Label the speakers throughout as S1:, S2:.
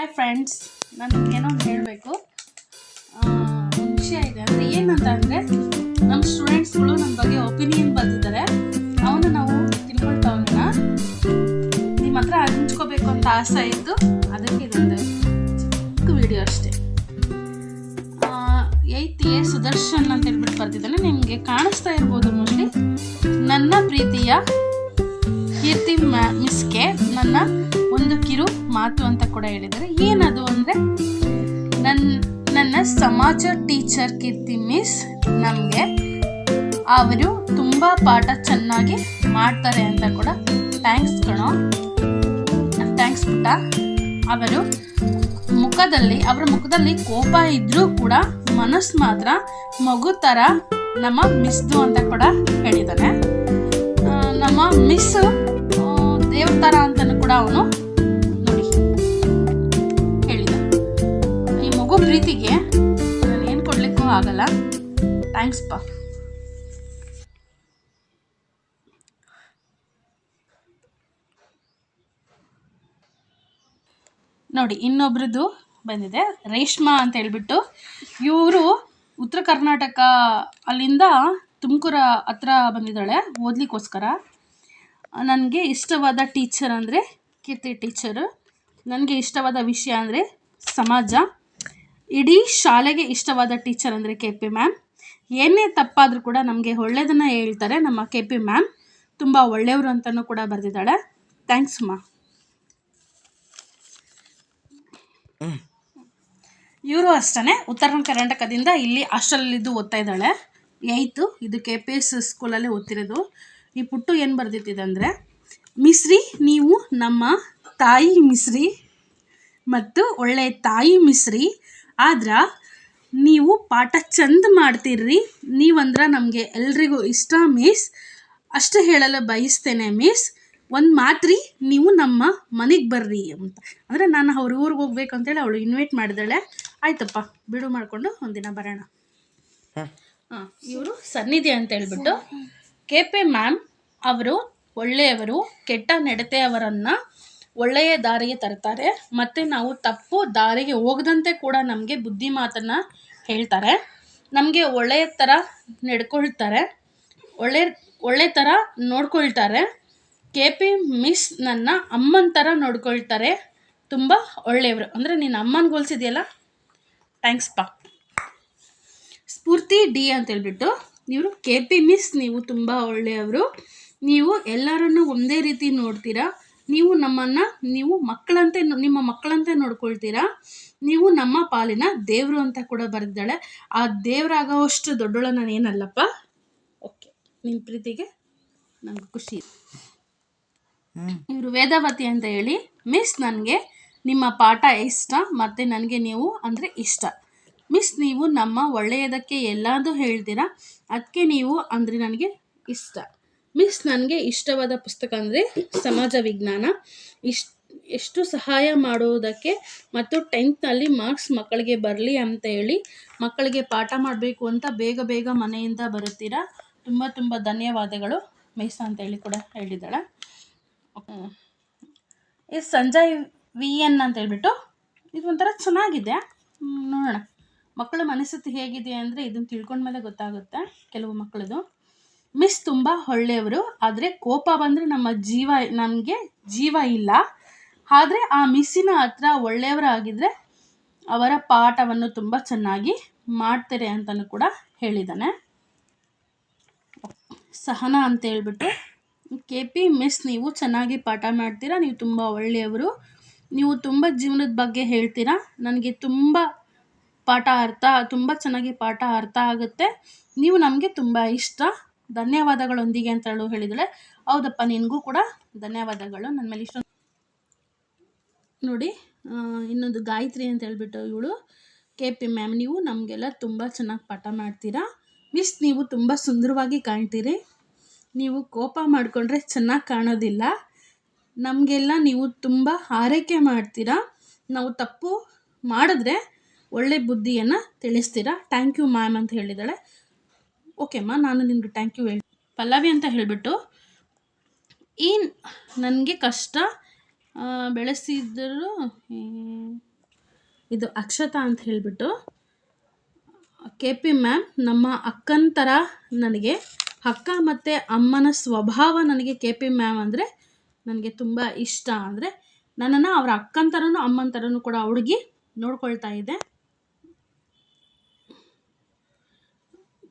S1: Hi friends, ನಾನು ನಿಮಗೇನೋ ಒಂದು ಹೇಳಬೇಕು. ವಿಷಯ ಇದೆ ಅಂದರೆ ಏನಂತ ಅಂದರೆ, ನಮ್ಮ ಸ್ಟೂಡೆಂಟ್ಸ್ಗಳು ನಮ್ಮ ಬಗ್ಗೆ ಒಪಿನಿಯನ್ ಬರ್ತಿದ್ದಾರೆ. ಅವನ್ನ ನಾವು ತಿಳ್ಕೊಳ್ತಾ ಹೋಗೋಣ. ನಿಮ್ಮ ಹತ್ರ ಹಂಚ್ಕೋಬೇಕು ಅಂತ ಆಸೆ ಇದ್ದು ಅದಕ್ಕೆ ಇದೊಂದು ಚಿಕ್ಕ ವಿಡಿಯೋ ಅಷ್ಟೇ. 8th A ಸುದರ್ಶನ್ ಅಂತ ಹೇಳ್ಬಿಟ್ಟು ಬರ್ತಿದ್ದಾನೆ. ನಿಮಗೆ ಕಾಣಿಸ್ತಾ ಇರ್ಬೋದು ಮೋಸ್ಟ್ಲಿ. ನನ್ನ ಪ್ರೀತಿಯ ಕೀರ್ತಿ ಮಿಸ್ಗೆ ನನ್ನ ಒಂದು ಕಿರು ಮಾತು ಅಂತ ಕೂಡ ಹೇಳಿದ್ದಾರೆ. ಏನದು ಅಂದರೆ, ನನ್ನ ಸಮಾಜ ಟೀಚರ್ ಕೀರ್ತಿ ಮಿಸ್ ನಮಗೆ ಅವರು ತುಂಬ ಪಾಠ ಚೆನ್ನಾಗಿ ಮಾಡ್ತಾರೆ ಅಂತ ಕೂಡ ಥ್ಯಾಂಕ್ಸ್ ಪುಟ್ಟ. ಅವರ ಮುಖದಲ್ಲಿ ಕೋಪ ಇದ್ರೂ ಕೂಡ ಮನಸ್ಸು ಮಾತ್ರ ಮಗು ಥರ ನಮ್ಮ ಮಿಸ್ದು ಅಂತ ಕೂಡ ಹೇಳಿದ್ದಾನೆ. ನಮ್ಮ ಮಿಸ್ ದೇವ್ರ ಥರ ಅಂತಲೂ ಕೂಡ ಅವನು ನೋಡಿ ಹೇಳಿದ. ಈ ಮಗು ಪ್ರೀತಿಗೆ ನಾನು ಏನು ಕೊಡ್ಲಿಕ್ಕೂ ಆಗಲ್ಲ. ಥ್ಯಾಂಕ್ಸ್ ಪಾ. ನೋಡಿ, ಇನ್ನೊಬ್ರದ್ದು ಬಂದಿದೆ, ರೇಷ್ಮಾ ಅಂತ ಹೇಳ್ಬಿಟ್ಟು. ಇವರು ಉತ್ತರ ಕರ್ನಾಟಕ ಅಲ್ಲಿಂದ ತುಮಕೂರು ಹತ್ರ ಬಂದಿದ್ದಾಳೆ ಓದಲಿಕ್ಕೋಸ್ಕರ. ನನಗೆ ಇಷ್ಟವಾದ ಟೀಚರ್ ಅಂದರೆ ಕೀರ್ತಿ ಟೀಚರು. ನನಗೆ ಇಷ್ಟವಾದ ವಿಷಯ ಅಂದರೆ ಸಮಾಜ. ಇಡೀ ಶಾಲೆಗೆ ಇಷ್ಟವಾದ ಟೀಚರ್ ಅಂದರೆ KP ಮ್ಯಾಮ್. ಏನೇ ತಪ್ಪಾದರೂ ಕೂಡ ನಮಗೆ ಒಳ್ಳೆಯದನ್ನು ಹೇಳ್ತಾರೆ. ನಮ್ಮ KP ಮ್ಯಾಮ್ ತುಂಬ ಒಳ್ಳೆಯವರು ಅಂತಲೂ ಕೂಡ ಬರೆದಿದ್ದಾಳೆ. ಥ್ಯಾಂಕ್ಸ್ ಮಾ. ಇವರು ಅಷ್ಟೇ ಉತ್ತರ ಕರ್ನಾಟಕದಿಂದ ಇಲ್ಲಿ ಹಾಸ್ಟೆಲಲ್ಲಿದ್ದು ಓದ್ತಾ ಇದ್ದಾಳೆ. 8th. ಇದು KPS ಸ್ಕೂಲಲ್ಲಿ ಓದ್ತಿರೋದು. ಈ ಪುಟ್ಟು ಏನು ಬರೆದಿಟ್ಟಿದೆ ಅಂದರೆ, ಮಿಸ್ರಿ ನೀವು ನಮ್ಮ ತಾಯಿ ಮಿಸ್ರಿ ಮತ್ತು ಒಳ್ಳೆಯ ತಾಯಿ ಮಿಸ್ರಿ. ಆದ್ರೆ ನೀವು ಪಾಠ ಚಂದ ಮಾಡ್ತೀರ್ರಿ. ನೀವಂದ್ರೆ ನಮಗೆ ಎಲ್ರಿಗೂ ಇಷ್ಟ ಮಿಸ್. ಅಷ್ಟು ಹೇಳಲು ಬಯಸ್ತೇನೆ ಮಿಸ್. ಒಂದು ಮಾತ್ರಿ, ನೀವು ನಮ್ಮ ಮನೆಗೆ ಬರ್ರಿ ಅಂತ. ಅಂದರೆ ನಾನು ಅವ್ರ ಊರಿಗೆ ಹೋಗ್ಬೇಕು ಅಂತೇಳಿ ಅವಳು ಇನ್ವೈಟ್ ಮಾಡಿದಾಳೆ. ಆಯ್ತಪ್ಪ ಬಿಡು ಮಾಡಿಕೊಂಡು ಒಂದಿನ ಬರೋಣ. ಇವರು ಸನ್ನಿಧಿ ಅಂತ ಹೇಳ್ಬಿಟ್ಟು. KP ಮ್ಯಾಮ್ ಅವರು ಒಳ್ಳೆಯವರು. ಕೆಟ್ಟ ನಡತೆಯವರನ್ನು ಒಳ್ಳೆಯ ದಾರಿಗೆ ತರ್ತಾರೆ. ಮತ್ತು ನಾವು ತಪ್ಪು ದಾರಿಗೆ ಹೋಗದಂತೆ ಕೂಡ ನಮಗೆ ಬುದ್ಧಿ ಮಾತನ್ನು ಹೇಳ್ತಾರೆ. ನಮಗೆ ಒಳ್ಳೆಯ ಥರ ನಡ್ಕೊಳ್ತಾರೆ, ಒಳ್ಳೆಯ ಥರ ನೋಡ್ಕೊಳ್ತಾರೆ. KP ಮಿಸ್ ನನ್ನ ಅಮ್ಮನ ಥರ ನೋಡ್ಕೊಳ್ತಾರೆ. ತುಂಬ ಒಳ್ಳೆಯವರು. ಅಂದರೆ ನೀನು ಅಮ್ಮನ ಹೋಲಿಸಿದೆಯಲ್ಲ, ಥ್ಯಾಂಕ್ಸ್ ಪಾ. ಸ್ಫೂರ್ತಿ D ಅಂತ ಹೇಳ್ಬಿಟ್ಟು. ಇವರು KP ಮಿಸ್ ನೀವು ತುಂಬ ಒಳ್ಳೆಯವರು. ನೀವು ಎಲ್ಲರನ್ನೂ ಒಂದೇ ರೀತಿ ನೋಡ್ತೀರಾ. ನೀವು ನಮ್ಮನ್ನು ನಿಮ್ಮ ಮಕ್ಕಳಂತೆ ನೋಡ್ಕೊಳ್ತೀರಾ. ನೀವು ನಮ್ಮ ಪಾಲಿನ ದೇವರು ಅಂತ ಕೂಡ ಬರೆದಿದ್ದಾಳೆ. ಆ ದೇವರಾಗೋಷ್ಟು ದೊಡ್ಡೋಳ ನಾನು ಏನಲ್ಲಪ್ಪ. ಓಕೆ, ನಿಮ್ಮ ಪ್ರೀತಿಗೆ ನನಗೆ ಖುಷಿ. ಇವರು ವೇದಾವತಿ ಅಂತ ಹೇಳಿ. ಮಿಸ್, ನನಗೆ ನಿಮ್ಮ ಪಾಠ ಇಷ್ಟ ಮತ್ತು ನನಗೆ ನೀವು ಅಂದರೆ ಇಷ್ಟ ಮಿಸ್. ನೀವು ನಮ್ಮ ಒಳ್ಳೆಯದಕ್ಕೆ ಎಲ್ಲದೂ ಹೇಳ್ತೀರಾ. ಅದಕ್ಕೆ ನೀವು ಅಂದರೆ ನನಗೆ ಇಷ್ಟ ಮಿಸ್. ನನಗೆ ಇಷ್ಟವಾದ ಪುಸ್ತಕ ಅಂದರೆ ಸಮಾಜ ವಿಜ್ಞಾನ. ಎಷ್ಟು ಸಹಾಯ ಮಾಡುವುದಕ್ಕೆ ಮತ್ತು 10th ಮಾರ್ಕ್ಸ್ ಮಕ್ಕಳಿಗೆ ಬರಲಿ ಅಂತ ಹೇಳಿ ಮಕ್ಕಳಿಗೆ ಪಾಠ ಮಾಡಬೇಕು ಅಂತ ಬೇಗ ಮನೆಯಿಂದ ಬರುತ್ತೀರಾ. ತುಂಬ ಧನ್ಯವಾದಗಳು ಮಿಸ್ ಅಂತ ಹೇಳಿ ಕೂಡ ಹೇಳಿದ್ದಾಳೆ. ಇದು ಸಂಜಯ್ VN ಅಂತ ಹೇಳ್ಬಿಟ್ಟು. ಇದು ಒಂಥರ ಚೆನ್ನಾಗಿದೆ, ನೋಡೋಣ ಮಕ್ಕಳ ಮನಸ್ಥಿತಿ ಹೇಗಿದೆ ಅಂದರೆ ಇದನ್ನು ತಿಳ್ಕೊಂಡ್ಮೇಲೆ ಗೊತ್ತಾಗುತ್ತೆ ಕೆಲವು ಮಕ್ಕಳದು. ಮಿಸ್ ತುಂಬ ಒಳ್ಳೆಯವರು. ಆದರೆ ಕೋಪ ಬಂದರೆ ನಮಗೆ ಜೀವ ಇಲ್ಲ. ಆದರೆ ಆ ಮಿಸ್ಸಿನ ಹತ್ರ ಒಳ್ಳೆಯವರಾಗಿದ್ದರೆ ಅವರ ಪಾಠವನ್ನು ತುಂಬ ಚೆನ್ನಾಗಿ ಮಾಡ್ತಾರೆ ಅಂತಲೂ ಕೂಡ ಹೇಳಿದ್ದಾನೆ. ಸಹನಾ ಅಂತ ಹೇಳ್ಬಿಟ್ಟು. KP ಮಿಸ್, ನೀವು ಚೆನ್ನಾಗಿ ಪಾಠ ಮಾಡ್ತೀರಾ. ನೀವು ತುಂಬ ಒಳ್ಳೆಯವರು. ನೀವು ತುಂಬ ಜೀವನದ ಬಗ್ಗೆ ಹೇಳ್ತೀರಾ. ನನಗೆ ತುಂಬ ಚೆನ್ನಾಗಿ ಪಾಠ ಅರ್ಥ ಆಗುತ್ತೆ. ನೀವು ನಮಗೆ ತುಂಬ ಇಷ್ಟ. ಧನ್ಯವಾದಗಳೊಂದಿಗೆ ಅಂತ ಹೇಳಿದಾಳೆ. ಹೌದಪ್ಪ, ನಿನಗೂ ಕೂಡ ಧನ್ಯವಾದಗಳು. ನನ್ನ ಮೇಲೆ ಇಷ್ಟೊಂದು ನೋಡಿ. ಇನ್ನೊಂದು ಗಾಯತ್ರಿ ಅಂತ ಹೇಳ್ಬಿಟ್ಟು ಇವಳು. KP ಮ್ಯಾಮ್, ನೀವು ನಮಗೆಲ್ಲ ತುಂಬ ಚೆನ್ನಾಗಿ ಪಾಠ ಮಾಡ್ತೀರಾ. ಮಿಸ್, ನೀವು ತುಂಬ ಸುಂದರವಾಗಿ ಕಾಣ್ತೀರಿ. ನೀವು ಕೋಪ ಮಾಡಿಕೊಂಡ್ರೆ ಚೆನ್ನಾಗಿ ಕಾಣೋದಿಲ್ಲ. ನಮಗೆಲ್ಲ ನೀವು ತುಂಬ ಆರೈಕೆ ಮಾಡ್ತೀರಾ. ನಾವು ತಪ್ಪು ಮಾಡಿದ್ರೆ ಒಳ್ಳೆ ಬುದ್ಧಿಯನ್ನು ತಿಳಿಸ್ತೀರಾ. ಥ್ಯಾಂಕ್ ಯು ಮ್ಯಾಮ್ ಅಂತ ಹೇಳಿದ್ದಾಳೆ. ಓಕೆ ಅಮ್ಮ, ನಾನು ನಿನಗೆ ಥ್ಯಾಂಕ್ ಯು ಹೇಳಿ. ಪಲ್ಲವಿ ಅಂತ ಹೇಳಿಬಿಟ್ಟು. ನನಗೆ ಕಷ್ಟ ಬೆಳೆಸಿದರೂ ಇದು ಅಕ್ಷತಾ ಅಂತ ಹೇಳಿಬಿಟ್ಟು KP ಮ್ಯಾಮ್ ನಮ್ಮ ಅಕ್ಕನ ಥರ ನನಗೆ ಅಕ್ಕ ಮತ್ತು ಅಮ್ಮನ ಸ್ವಭಾವ ನನಗೆ KP ಮ್ಯಾಮ್ ಅಂದರೆ ನನಗೆ ತುಂಬ ಇಷ್ಟ. ಅಂದರೆ ನನ್ನನ್ನು ಅವರ ಅಕ್ಕನ ಥರನೂ ಅಮ್ಮನ ಥರನೂ ಕೂಡ ಹುಡುಗಿ ನೋಡ್ಕೊಳ್ತಾ ಇದೆ.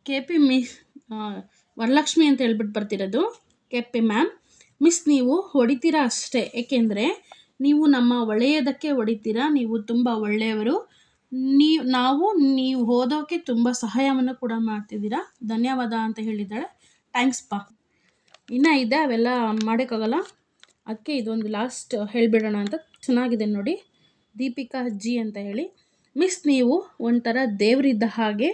S1: KP ಮಿಸ್ ವರಲಕ್ಷ್ಮಿ ಅಂತ ಹೇಳ್ಬಿಟ್ಟು ಬರ್ತಿರೋದು KP ಮ್ಯಾಮ್. ಮಿಸ್ ನೀವು ಹೊಡಿತೀರಾ ಅಷ್ಟೇ, ಏಕೆಂದರೆ ನೀವು ನಮ್ಮ ಒಳ್ಳೆಯದಕ್ಕೆ ಹೊಡಿತೀರಾ. ನೀವು ತುಂಬ ಒಳ್ಳೆಯವರು. ನೀವು ಓದೋಕ್ಕೆ ತುಂಬ ಸಹಾಯವನ್ನು ಕೂಡ ಮಾಡ್ತಿದ್ದೀರಾ. ಧನ್ಯವಾದ ಅಂತ ಹೇಳಿದ್ದಾಳೆ. ಥ್ಯಾಂಕ್ಸ್ ಪಾ. ಇನ್ನೂ ಇದೆ, ಅವೆಲ್ಲ ಮಾಡೋಕ್ಕಾಗಲ್ಲ, ಅದಕ್ಕೆ ಇದೊಂದು ಲಾಸ್ಟ್ ಹೇಳಿಬಿಡೋಣ ಅಂತ. ಚೆನ್ನಾಗಿದೆ ನೋಡಿ, ದೀಪಿಕಾ ಜಿ ಅಂತ ಹೇಳಿ. ಮಿಸ್ ನೀವು ಒಂಥರ ದೇವರಿದ್ದ ಹಾಗೆ,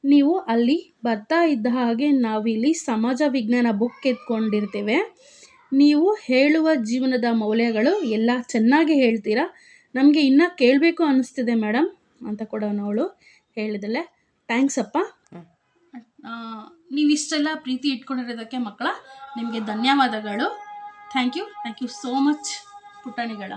S1: ನೀವು ಅಲ್ಲಿ ಬರ್ತಾ ಇದ್ದ ಹಾಗೆ ನಾವಿಲ್ಲಿ ಸಮಾಜ ವಿಜ್ಞಾನ ಬುಕ್ ಎತ್ಕೊಂಡಿರ್ತೇವೆ. ನೀವು ಹೇಳುವ ಜೀವನದ ಮೌಲ್ಯಗಳು ಎಲ್ಲ ಚೆನ್ನಾಗಿ ಹೇಳ್ತೀರಾ. ನಮಗೆ ಇನ್ನೂ ಕೇಳಬೇಕು ಅನ್ನಿಸ್ತಿದೆ ಮೇಡಮ್ ಅಂತ ಕೂಡ ಅವಳು ಹೇಳಿದಳೆ. ಥ್ಯಾಂಕ್ಸ್ ಅಪ್ಪ. ನೀವಿಷ್ಟೆಲ್ಲ ಪ್ರೀತಿ ಇಟ್ಕೊಂಡಿರೋದಕ್ಕೆ ಮಕ್ಕಳ ನಿಮಗೆ ಧನ್ಯವಾದಗಳು. Thank you so much ಪುಟಾಣಿಗಳ.